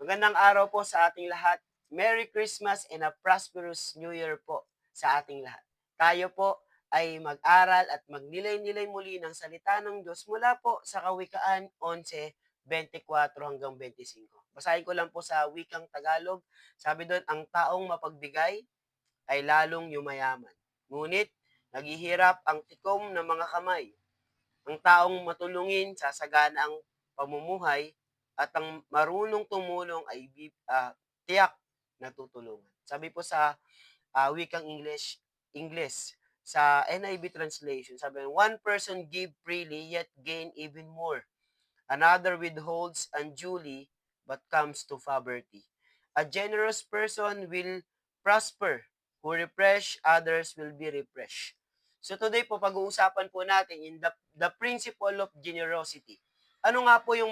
Magandang araw po sa ating lahat. Merry Christmas and a prosperous New Year po sa ating lahat. Tayo po ay mag-aral at magnilay-nilay muli ng salita ng Diyos mula po sa Kawikaan 11:24 hanggang 25. Basahin ko lang po sa wikang Tagalog. Sabi doon, ang taong mapagbigay ay lalong yumayaman. Ngunit, naghihirap ang tikom ng mga kamay. Ang taong matulungin sasagana ang pamumuhay at ang marunong tumulong ay tiyak na tutulungan. Sabi po sa wikang English sa NIV translation, sabi, one person give freely yet gain even more. Another withholds unduly but comes to poverty. A generous person will prosper. Who refresh others will be refreshed. So today po, pag-uusapan po natin in the principle of generosity. Ano nga po yung